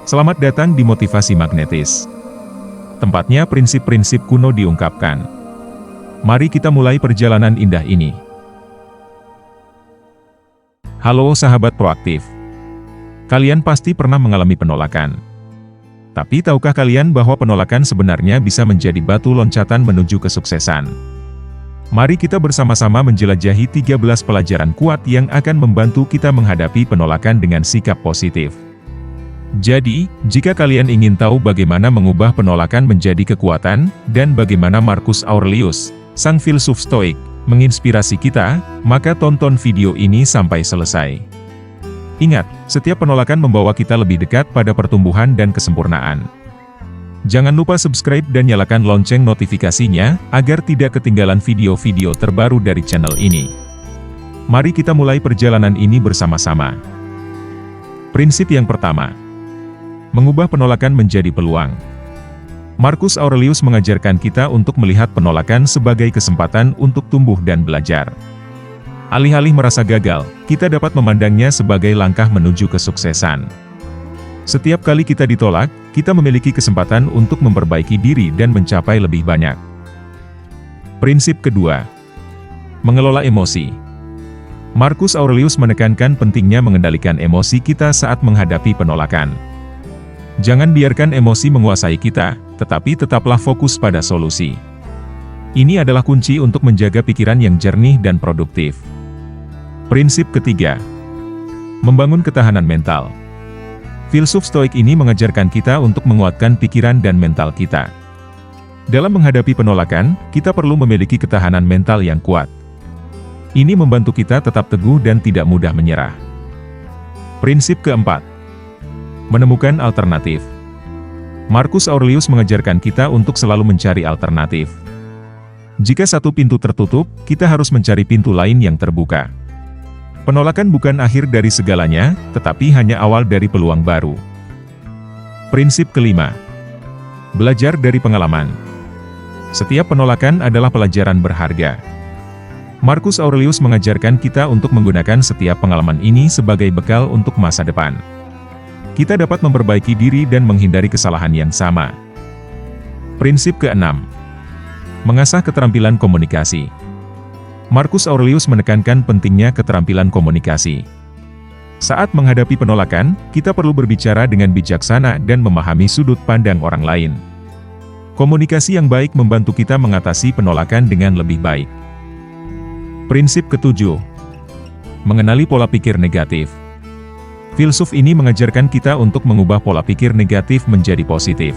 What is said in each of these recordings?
Selamat datang di Motivasi Magnetis. Tempatnya prinsip-prinsip kuno diungkapkan. Mari kita mulai perjalanan indah ini. Halo sahabat proaktif. Kalian pasti pernah mengalami penolakan. Tapi tahukah kalian bahwa penolakan sebenarnya bisa menjadi batu loncatan menuju kesuksesan? Mari kita bersama-sama menjelajahi 13 pelajaran kuat yang akan membantu kita menghadapi penolakan dengan sikap positif. Jadi, jika kalian ingin tahu bagaimana mengubah penolakan menjadi kekuatan, dan bagaimana Marcus Aurelius, sang filsuf Stoik, menginspirasi kita, maka tonton video ini sampai selesai. Ingat, setiap penolakan membawa kita lebih dekat pada pertumbuhan dan kesempurnaan. Jangan lupa subscribe dan nyalakan lonceng notifikasinya, agar tidak ketinggalan video-video terbaru dari channel ini. Mari kita mulai perjalanan ini bersama-sama. Prinsip yang pertama. Mengubah penolakan menjadi peluang. Marcus Aurelius mengajarkan kita untuk melihat penolakan sebagai kesempatan untuk tumbuh dan belajar. Alih-alih merasa gagal, kita dapat memandangnya sebagai langkah menuju kesuksesan. Setiap kali kita ditolak, kita memiliki kesempatan untuk memperbaiki diri dan mencapai lebih banyak. Prinsip kedua. Mengelola emosi. Marcus Aurelius menekankan pentingnya mengendalikan emosi kita saat menghadapi penolakan. Jangan biarkan emosi menguasai kita, tetapi tetaplah fokus pada solusi. Ini adalah kunci untuk menjaga pikiran yang jernih dan produktif. Prinsip ketiga. Membangun ketahanan mental. Filsuf Stoik ini mengajarkan kita untuk menguatkan pikiran dan mental kita. Dalam menghadapi penolakan, kita perlu memiliki ketahanan mental yang kuat. Ini membantu kita tetap teguh dan tidak mudah menyerah. Prinsip keempat. Menemukan alternatif. Marcus Aurelius mengajarkan kita untuk selalu mencari alternatif. Jika satu pintu tertutup, kita harus mencari pintu lain yang terbuka. Penolakan bukan akhir dari segalanya, tetapi hanya awal dari peluang baru. Prinsip kelima. Belajar dari pengalaman. Setiap penolakan adalah pelajaran berharga. Marcus Aurelius mengajarkan kita untuk menggunakan setiap pengalaman ini sebagai bekal untuk masa depan. Kita dapat memperbaiki diri dan menghindari kesalahan yang sama. Prinsip keenam. Mengasah keterampilan komunikasi. Marcus Aurelius menekankan pentingnya keterampilan komunikasi. Saat menghadapi penolakan, kita perlu berbicara dengan bijaksana dan memahami sudut pandang orang lain. Komunikasi yang baik membantu kita mengatasi penolakan dengan lebih baik. Prinsip ketujuh. Mengenali pola pikir negatif. Filsuf ini mengajarkan kita untuk mengubah pola pikir negatif menjadi positif.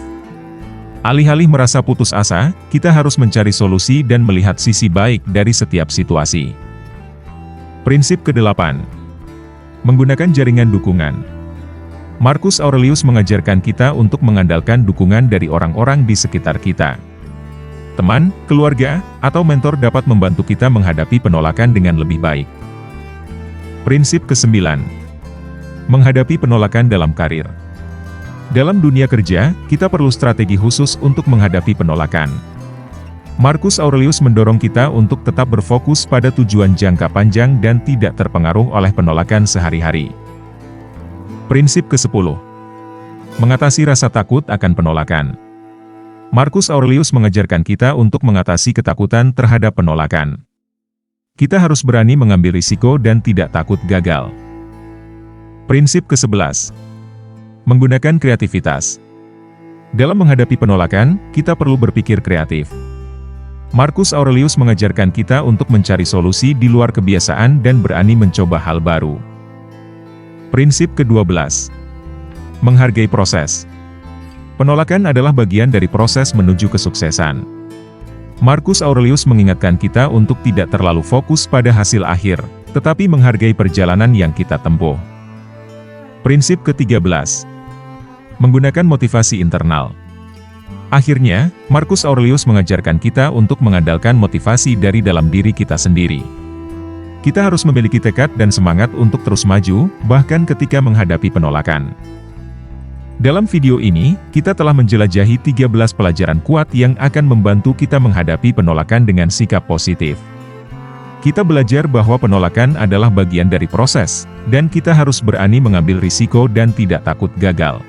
Alih-alih merasa putus asa, kita harus mencari solusi dan melihat sisi baik dari setiap situasi. Prinsip kedelapan. Menggunakan jaringan dukungan. Marcus Aurelius mengajarkan kita untuk mengandalkan dukungan dari orang-orang di sekitar kita. Teman, keluarga, atau mentor dapat membantu kita menghadapi penolakan dengan lebih baik. Prinsip kesembilan. Menghadapi penolakan dalam karir. Dalam dunia kerja, kita perlu strategi khusus untuk menghadapi penolakan. Marcus Aurelius mendorong kita untuk tetap berfokus pada tujuan jangka panjang dan tidak terpengaruh oleh penolakan sehari-hari. Prinsip ke-10. Mengatasi rasa takut akan penolakan. Marcus Aurelius mengajarkan kita untuk mengatasi ketakutan terhadap penolakan. Kita harus berani mengambil risiko dan tidak takut gagal. Prinsip ke-11. Menggunakan kreativitas. Dalam menghadapi penolakan, kita perlu berpikir kreatif. Marcus Aurelius mengajarkan kita untuk mencari solusi di luar kebiasaan dan berani mencoba hal baru. Prinsip ke-12. Menghargai proses. Penolakan adalah bagian dari proses menuju kesuksesan. Marcus Aurelius mengingatkan kita untuk tidak terlalu fokus pada hasil akhir, tetapi menghargai perjalanan yang kita tempuh. Prinsip ke-13. Menggunakan motivasi internal. Akhirnya, Marcus Aurelius mengajarkan kita untuk mengandalkan motivasi dari dalam diri kita sendiri. Kita harus memiliki tekad dan semangat untuk terus maju, bahkan ketika menghadapi penolakan. Dalam video ini, kita telah menjelajahi 13 pelajaran kuat yang akan membantu kita menghadapi penolakan dengan sikap positif. Kita belajar bahwa penolakan adalah bagian dari proses, dan kita harus berani mengambil risiko dan tidak takut gagal.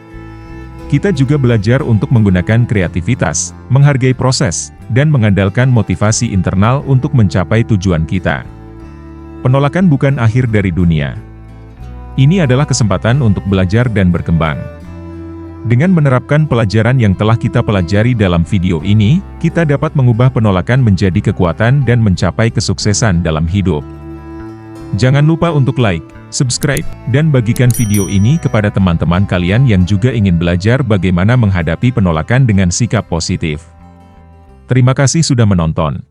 Kita juga belajar untuk menggunakan kreativitas, menghargai proses, dan mengandalkan motivasi internal untuk mencapai tujuan kita. Penolakan bukan akhir dari dunia. Ini adalah kesempatan untuk belajar dan berkembang. Dengan menerapkan pelajaran yang telah kita pelajari dalam video ini, kita dapat mengubah penolakan menjadi kekuatan dan mencapai kesuksesan dalam hidup. Jangan lupa untuk like, subscribe, dan bagikan video ini kepada teman-teman kalian yang juga ingin belajar bagaimana menghadapi penolakan dengan sikap positif. Terima kasih sudah menonton.